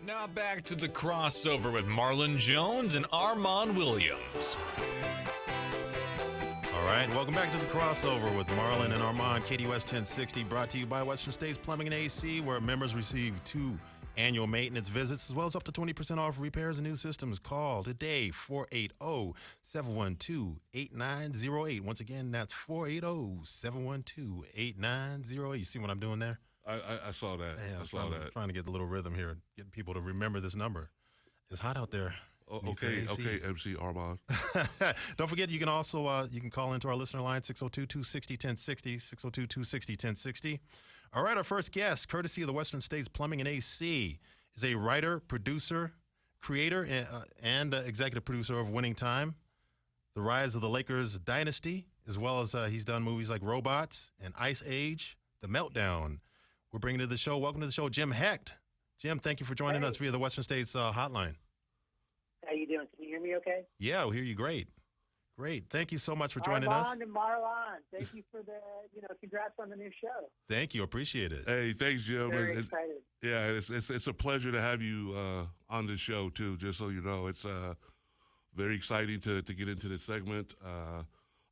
Now back to the crossover with Marlon Jones and Armon Williams. All right, welcome back to the crossover with Marlon and Armon. KDUS 1060, brought to you by Western States Plumbing and AC, where members receive 2 annual maintenance visits, as well as up to 20% off repairs and new systems. Call today, 480-712-8908. Once again, that's 480-712-8908. You see what I'm doing there? I saw that. Yeah, I saw that. Trying to get a little rhythm here, get people to remember this number. It's hot out there. Okay, MC Armon. Don't forget, you can also you can call into our listener line, 602-260-1060, 602-260-1060. All right, our first guest, courtesy of the Western States Plumbing and AC, is a writer, producer, creator, and executive producer of Winning Time, The Rise of the Lakers Dynasty, as well as he's done movies like Robots and Ice Age, The Meltdown. We're bringing to the show, welcome to the show, Jim Hecht. Jim, thank you for joining us via the Western States hotline. How you doing? Can you hear me okay? Yeah, we hear you great. Great. Thank you so much for joining us. Armon and Marlon, thank you for the, congrats on the new show. Thank you. Appreciate it. Hey, thanks, Jim. Very excited. Yeah, it's a pleasure to have you on the show, too, just so you know. It's very exciting to get into this segment.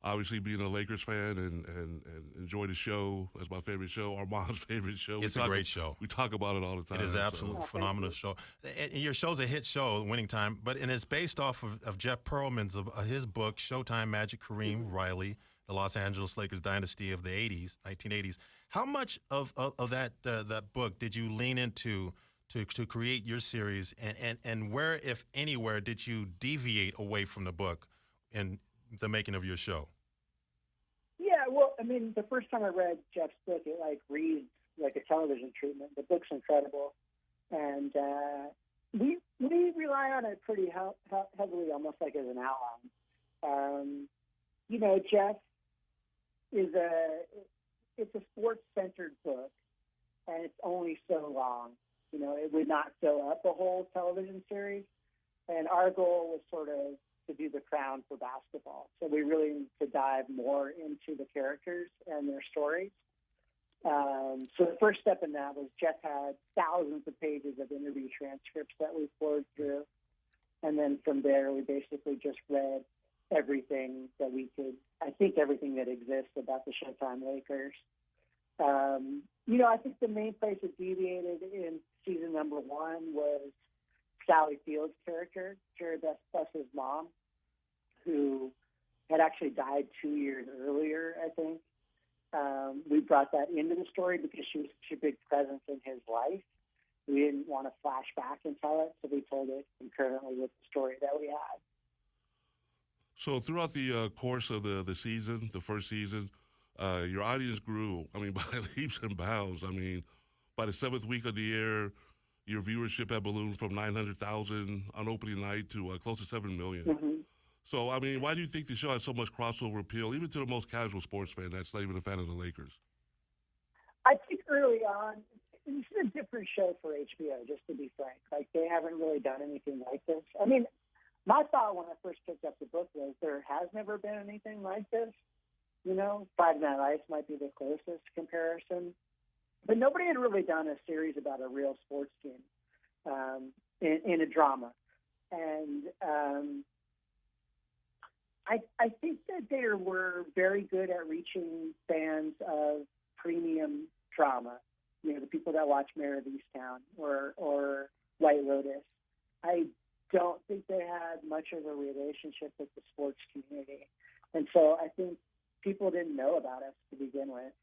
Obviously, being a Lakers fan and enjoy the show. That's my favorite show, Armand's favorite show. It's a great show. We talk about it all the time. It is absolutely phenomenal show. And your show's a hit show, Winning Time, and it's based off of Jeff Pearlman's his book, Showtime Magic Kareem Riley, the Los Angeles Lakers Dynasty of the 1980s. How much of that book did you lean into to create your series, and where, if anywhere, did you deviate away from the book in the making of your show? Yeah, well, the first time I read Jeff's book, it reads like a television treatment. The book's incredible, and we rely on it pretty heavily, almost like as an outline. Jeff it's a sports-centered book, and it's only so long. It would not fill up a whole television series, and our goal was sort of to do the crown for basketball. So we really need to dive more into the characters and their stories. So the first step in that was Jeff had thousands of pages of interview transcripts that we poured through. And then from there, we basically just read everything that we could, everything that exists about the Showtime Lakers. I think the main place it deviated in season number 1 was Sally Field's character, Jared Buss's mom, who had actually died 2 years earlier, I think. We brought that into the story because she was such a big presence in his life. We didn't want to flash back and tell it, so we told it concurrently with the story that we had. So throughout the course of the season, the first season, your audience grew, by leaps and bounds. By the 7th week of the air, your viewership had ballooned from 900,000 on opening night to close to 7 million. Mm-hmm. So, why do you think the show has so much crossover appeal, even to the most casual sports fan that's not even a fan of the Lakers? I think early on, this is a different show for HBO, just to be frank. They haven't really done anything like this. My thought when I first picked up the book was there has never been anything like this. Friday Night Lights might be the closest comparison. But nobody had really done a series about a real sports team in a drama. And I think that they were very good at reaching fans of premium drama, the people that watch Mayor of Easttown or White Lotus. I don't think they had much of a relationship with the sports community. And so I think people didn't know about us to begin with.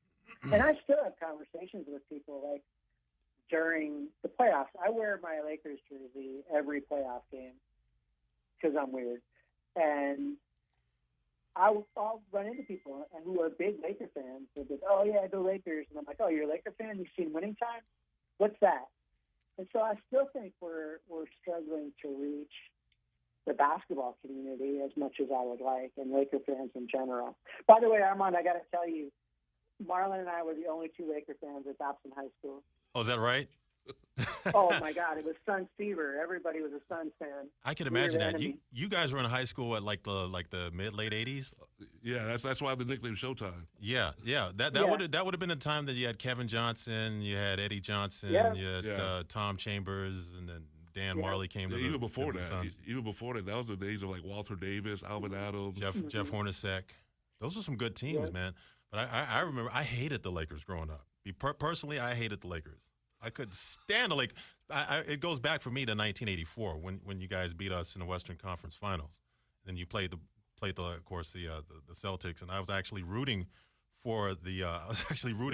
And I still have conversations with people during the playoffs. I wear my Lakers jersey every playoff game because I'm weird. And I'll run into people who are big Laker fans. They're like, oh, yeah, the Lakers. And I'm like, oh, you're a Laker fan? You've seen Winning Time? What's that? And so I still think we're struggling to reach the basketball community as much as I would like, and Laker fans in general. By the way, Armand, I got to tell you, Marlon and I were the only 2 Laker fans at Dobson High School. Oh, is that right? Oh, my God. It was Suns fever. Everybody was a Suns fan. I can imagine that. You guys were in high school at the mid-late 80s? Yeah, that's why the nickname Showtime. Yeah. That would have been the time that you had Kevin Johnson, you had Eddie Johnson, you had Tom Chambers, and then Dan Marley came to the even before to the that. Suns. Even before that, that was the days of like Walter Davis, Alvin Adams. Jeff Hornacek. Those are some good teams, man. But I remember I hated the Lakers growing up. Personally, I hated the Lakers. I couldn't stand the Lakers. It goes back for me to 1984 when you guys beat us in the Western Conference Finals. Then you played of course the Celtics, and I was actually rooting for the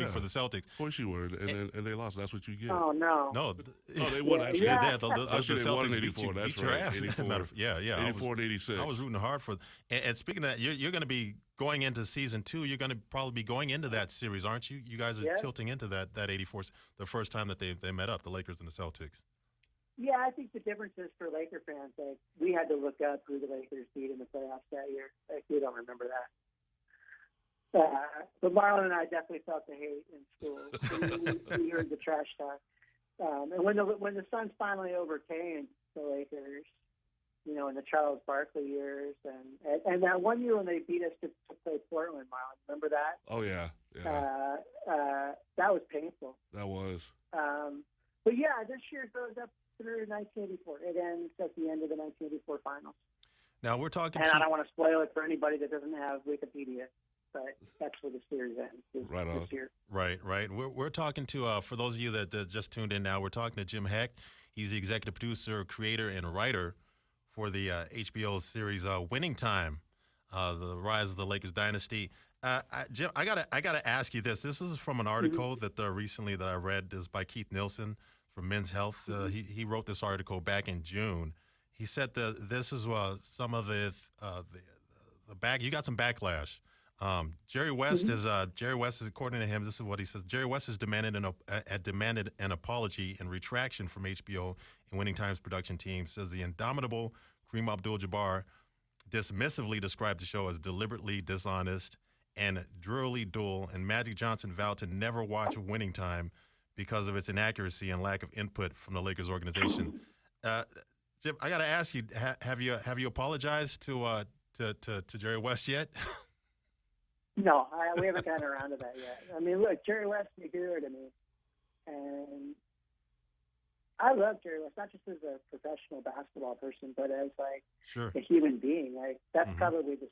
for the Celtics. Of course you were, and they lost. That's what you get. Oh no! No, they won. Actually, the actually, they won in Celtics '84. beat That's your right. ass. 84. Yeah. 84 and 86. I was rooting hard for. And speaking of that, you're going to be going into season 2. You're going to probably be going into that series, aren't you? You guys are tilting into that 84, the first time that they met up, the Lakers and the Celtics. Yeah, I think the difference is for Laker fans, like we had to look up who the Lakers beat in the playoffs that year. Like we don't remember that. But Marlon and I definitely felt the hate in school. We heard the trash talk. And when the Suns finally overcame the Lakers, in the Charles Barkley years, and that one year when they beat us to play Portland, Marlon, remember that? Oh yeah. That was painful. That was. But yeah, this year goes up through 1984. It ends at the end of the 1984 finals. Now we're talking. And I don't want to spoil it for anybody that doesn't have Wikipedia, but that's where the series ends. Right on. This year. Right. We're talking to for those of you that just tuned in now. We're talking to Jim Hecht. He's the executive producer, creator, and writer for the HBO series Winning Time, the rise of the Lakers Dynasty. Jim, I gotta ask you this. This is from an article that recently that I read. This is by Keith Nielsen from Men's Health. He wrote this article back in June. He said that this is some of the back. You got some backlash. Jerry West is according to him. This is what he says. Jerry West has demanded an apology and retraction from HBO and Winning Time's production team. Says the indomitable Kareem Abdul-Jabbar dismissively described the show as deliberately dishonest and drearily dull. And Magic Johnson vowed to never watch Winning Time because of its inaccuracy and lack of input from the Lakers organization. Jim, I got to ask you: have you apologized to Jerry West yet? No, we haven't gotten around to that yet. I mean, look, Jerry West is a hero to me, and I love Jerry West, not just as a professional basketball person, but as a human being. Like that's probably the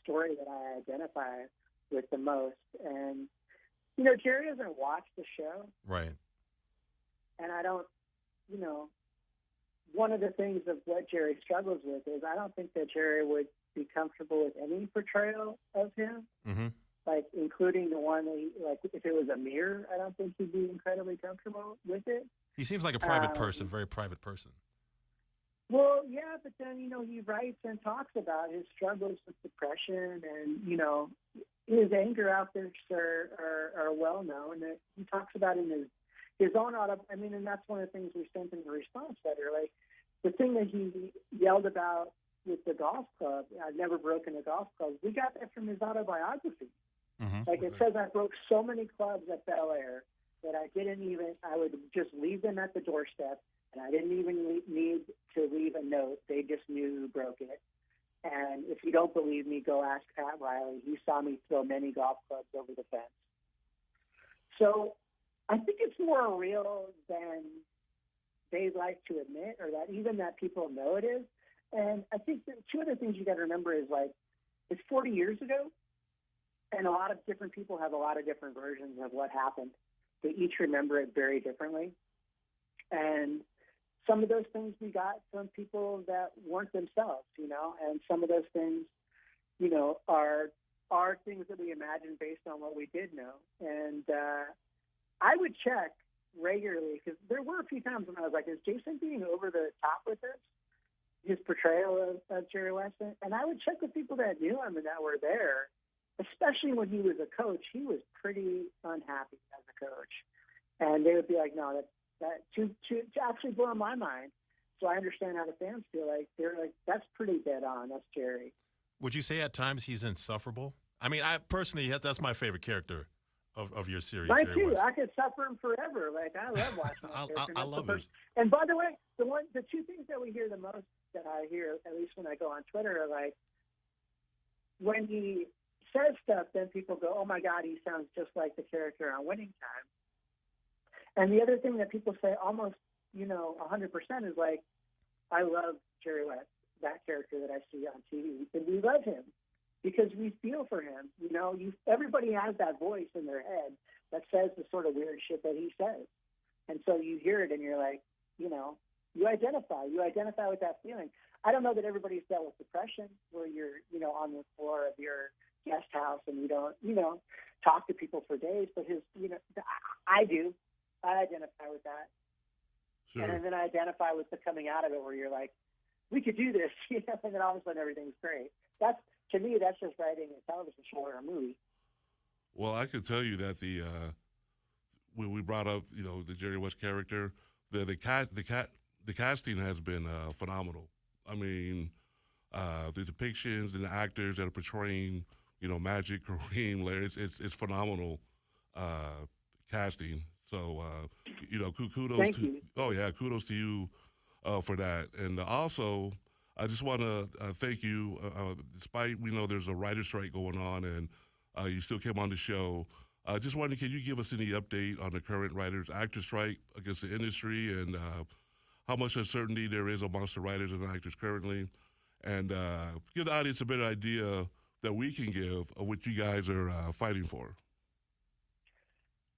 story that I identify with the most. And Jerry doesn't watch the show, right? And I don't. One of the things of what Jerry struggles with is I don't think that Jerry would be comfortable with any portrayal of him, including the one that if it was a mirror, I don't think he'd be incredibly comfortable with it. He seems like a private person, very private person. Well, yeah, but then he writes and talks about his struggles with depression, and his anger outbursts are well known. That he talks about in his own and that's one of the things we sent in the response letter. Like the thing that he yelled about with the golf club, I've never broken a golf club. We got that from his autobiography. It says I broke so many clubs at Bel Air that I would just leave them at the doorstep, and I didn't even need to leave a note. They just knew who broke it. And if you don't believe me, go ask Pat Riley. He saw me throw many golf clubs over the fence. So I think it's more real than they like to admit, or that people know it is. And I think that two other things you got to remember is it's 40 years ago, and a lot of different people have a lot of different versions of what happened. They each remember it very differently. And some of those things we got from people that weren't themselves, and some of those things, are things that we imagine based on what we did know. And I would check regularly, because there were a few times when I was like, is Jason being over the top with this? His portrayal of Jerry West, and I would check with people that knew him and that were there, especially when he was a coach. He was pretty unhappy as a coach, and they would be like, "No, that to actually blow my mind." So I understand how the fans feel. Like they're like, "That's pretty dead on. That's Jerry." Would you say at times he's insufferable? I mean, I personally, that's my favorite character of your series. Mine Jerry too. West. I could suffer him forever. Like I love watching that character. I love this. And by the way, the two things that we hear the most, that I hear, at least when I go on Twitter, are like, when he says stuff, then people go, "Oh my God, he sounds just like the character on Winning Time." And the other thing that people say almost, 100% is like, I love Jerry West, that character that I see on TV, and we love him because we feel for him. Everybody has that voice in their head that says the sort of weird shit that he says. And so you hear it and you're like, you identify with that feeling. I don't know that everybody's dealt with depression where you're, on the floor of your guest house and you don't, talk to people for days, but I do. I identify with that. Sure. And then I identify with the coming out of it where you're like, we could do this, and then all of a sudden everything's great. To me, that's just writing a television show or a movie. Well, I can tell you that when we brought up, the Jerry West character, the casting has been phenomenal. I mean, the depictions and the actors that are portraying, Magic, Kareem, Larry, it's phenomenal casting. So, kudos Thank to you. Oh yeah, kudos to you for that. And also, I just want to thank you. Despite we know there's a writer's strike going on, and you still came on the show. Just wondering, can you give us any update on the current writers-actors strike against the industry, and how much uncertainty there is amongst the writers and actors currently, and give the audience a better idea that we can give of what you guys are fighting for?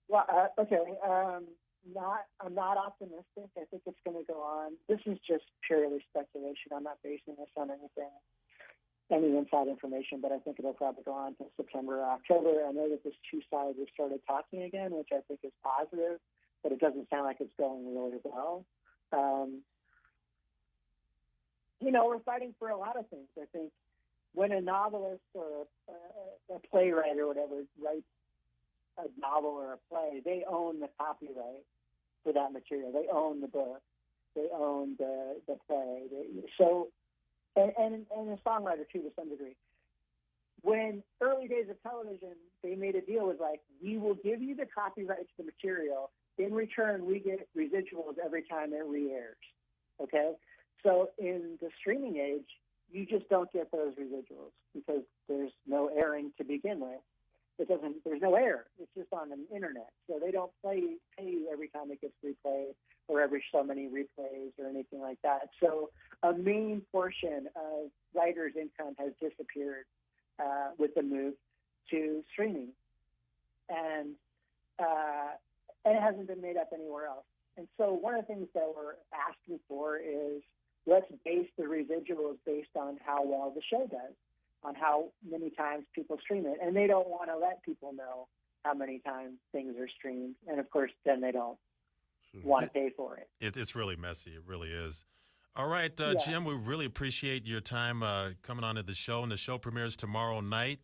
Well, okay. I'm not optimistic. I think it's going to go on. This is just purely speculation. I'm not basing this on any inside information, but I think it'll probably go on until September or October. I know that this two sides have started talking again, which I think is positive, but it doesn't sound like it's going really well. We're fighting for a lot of things. I think when a novelist or a playwright or whatever writes a novel or a play, they own the copyright for that material. They own the book. They own the play. And a songwriter too, to some degree. When early days of television, they made a deal with like, we will give you the copyright to the material. In return, we get residuals every time it re-airs. Okay? So in the streaming age, you just don't get those residuals because there's no airing to begin with. There's no air. It's just on the internet. So they don't pay you every time it gets replayed or every so many replays or anything like that. So a main portion of writers' income has disappeared with the move to streaming. And it hasn't been made up anywhere else. And so one of the things that we're asking for is let's base the residuals based on how well the show does, on how many times people stream it. And they don't want to let people know how many times things are streamed. And, of course, then they don't want to pay for it. It's really messy. It really is. All right, Jim, we really appreciate your time coming on to the show. And the show premieres tomorrow night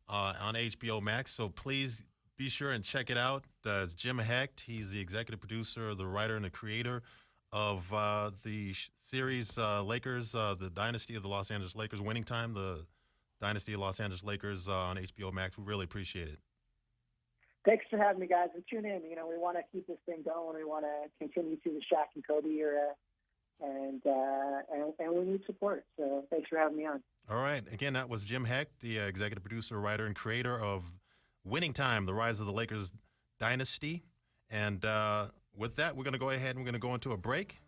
on HBO Max. So please be sure and check it out. It's Jim Hecht. He's the executive producer, the writer, and the creator of the series Lakers, the Dynasty of the Los Angeles Lakers, Winning Time, the Dynasty of Los Angeles Lakers on HBO Max. We really appreciate it. Thanks for having me, guys. And tune in. We want to keep this thing going. We want to continue to the Shaq and Kobe era, and we need support. So thanks for having me on. All right. Again, that was Jim Hecht, the executive producer, writer, and creator of Winning Time, the Rise of the Lakers Dynasty. And with that, we're going to go ahead and we're going to go into a break.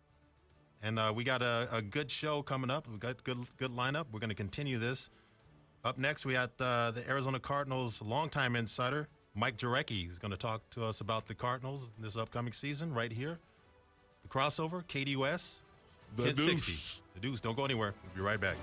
And we got a good show coming up. We've got good lineup. We're going to continue this. Up next, we got the Arizona Cardinals longtime insider, Mike Jarecki, is going to talk to us about the Cardinals this upcoming season right here. The crossover, KDUS, The 1060. Deuce. The Deuce. Don't go anywhere. We'll be right back.